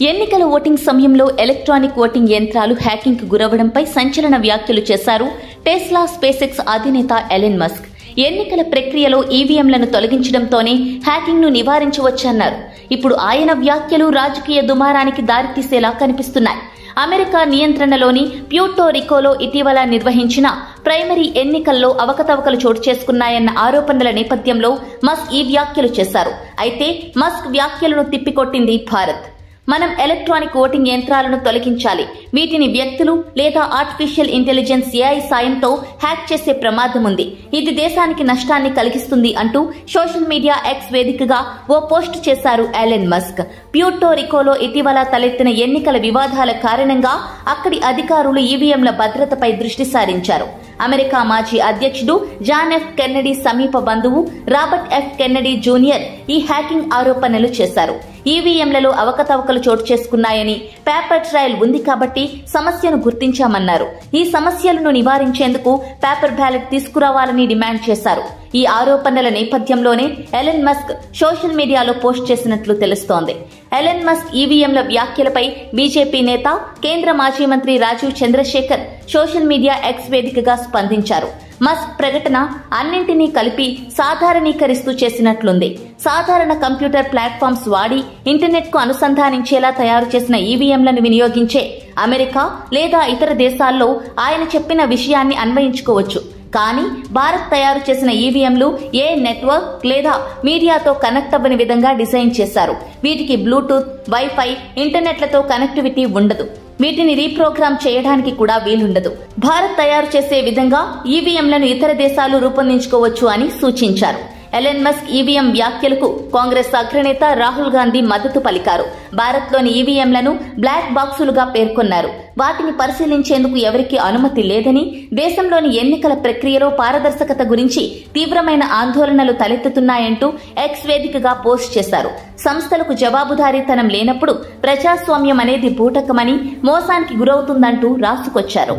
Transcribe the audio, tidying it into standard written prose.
ఎన్నికల ఓటింగ్ సమయంలో electronic voting యంత్రాలు హ్యాకింగ్ కు గురవడంపై సంచలన వ్యాఖ్యలు చేశారు టెస్లా స్పేస్ అధినేత ఎలన్ మస్క్. ఎన్నికల ప్రక్రియలో ఈవీఎంలను తొలగించడంతోనే హ్యాకింగ్ ను నివారించవచ్చన్నారు. ఇప్పుడు ఆయన వ్యాఖ్యలు రాజకీయ దుమారానికి దారితీసేలా కనిపిస్తున్నాయి. అమెరికా నియంత్రణలోని ప్యూర్టోరికోలో ఇటీవల నిర్వహించిన ప్రైమరీ ఎన్నికల్లో అవకతవకలు చోటు చేసుకున్నాయన్న ఆరోపణల నేపథ్యంలో మస్క్ ఈ వ్యాఖ్యలు చేశారు. అయితే మస్క్ వ్యాఖ్యలను తిప్పికొట్టింది భారత్. మనం ఎలక్ట్రానిక్ ఓటింగ్ యంత్రాలను తొలగించాలి. వీటిని వ్యక్తులు లేదా ఆర్టిఫిషియల్ ఇంటెలిజెన్స్ ఏఐ సాయంతో హ్యాక్ చేసే ప్రమాదం ఉంది. ఇది దేశానికి నష్టాన్ని కలిగిస్తుంది అంటూ సోషల్ మీడియా ఎక్స్ వేదికగా ఓ పోస్ట్ చేశారు ఎలన్ మస్క్. ప్యూర్టోరికోలో ఇటీవల తలెత్తిన ఎన్నికల వివాదాల కారణంగా అక్కడి అధికారులు ఈవీఎంల భద్రతపై దృష్టి సారించారు. అమెరికా మాజీ అధ్యక్షుడు జాన్ ఎఫ్ కెన్నడీ సమీప బంధువు రాబర్ట్ ఎఫ్ కెన్నడీ జూనియర్ ఈ హ్యాకింగ్ ఆరోపణలు చేశారు. ఈవీఎంలలో అవకతవకలు చోటు చేసుకున్నాయని, పేపర్ ట్రయల్ ఉంది కాబట్టి సమస్యను గుర్తించామన్నారు. ఈ సమస్యలను నివారించేందుకు పేపర్ బ్యాలెట్ తీసుకురావాలని డిమాండ్ చేశారు. ఈ ఆరోపణల నేపథ్యంలోనే ఎలన్ మస్క్ సోషల్ మీడియాలో పోస్ట్ చేసినట్లు తెలుస్తోంది. ఎలన్ మస్క్ ఈవీఎంల వ్యాఖ్యలపై బీజేపీ నేత, కేంద్ర మాజీ మంత్రి Rajeev Chandrasekhar social media X వేదికగా స్పందించారు. మస్క్ ప్రకటన అన్నింటినీ కలిపి సాధారణీకరిస్తూ చేసినట్లుంది. సాధారణ కంప్యూటర్ ప్లాట్ఫామ్స్ వాడి ఇంటర్నెట్ కు అనుసంధానించేలా తయారు చేసిన ఈవీఎంలను వినియోగించే అమెరికా లేదా ఇతర దేశాల్లో ఆయన చెప్పిన విషయాన్ని అన్వయించుకోవచ్చు. కానీ భారత్ తయారు చేసిన ఈవీఎంలు ఏ నెట్వర్క్ లేదా మీడియాతో కనెక్ట్ అవ్వని విధంగా డిజైన్ చేశారు. వీటికి బ్లూటూత్, వైఫై, ఇంటర్నెట్లతో కనెక్టివిటీ ఉండదు. వీటిని రీప్రోగ్రామ్ చేయడానికి కూడా వీలుండదు. భారత్ తయారు చేసే విధంగా ఈవీఎంలను ఇతర దేశాలు రూపొందించుకోవచ్చు అని సూచించారు. ఎలన్ మస్క్ ఈవీఎం వ్యాఖ్యలకు కాంగ్రెస్ అగ్రనేత రాహుల్ గాంధీ మద్దతు పలికారు. భారత్లోని ఈవీఎంలను బ్లాక్ బాక్సులుగా పేర్కొన్నారు. వాటిని పరిశీలించేందుకు ఎవరికీ అనుమతి లేదని, దేశంలోని ఎన్నికల ప్రక్రియలో పారదర్శకత గురించి తీవ్రమైన ఆందోళనలు తలెత్తుతున్నాయంటూ ఎక్స్ వేదికగా పోస్ట్ చేశారు. సంస్థలకు జవాబుదారీతనం లేనప్పుడు ప్రజాస్వామ్యం అనేది బూటకమని, మోసానికి గురవుతుందంటూ రాసుకొచ్చారు.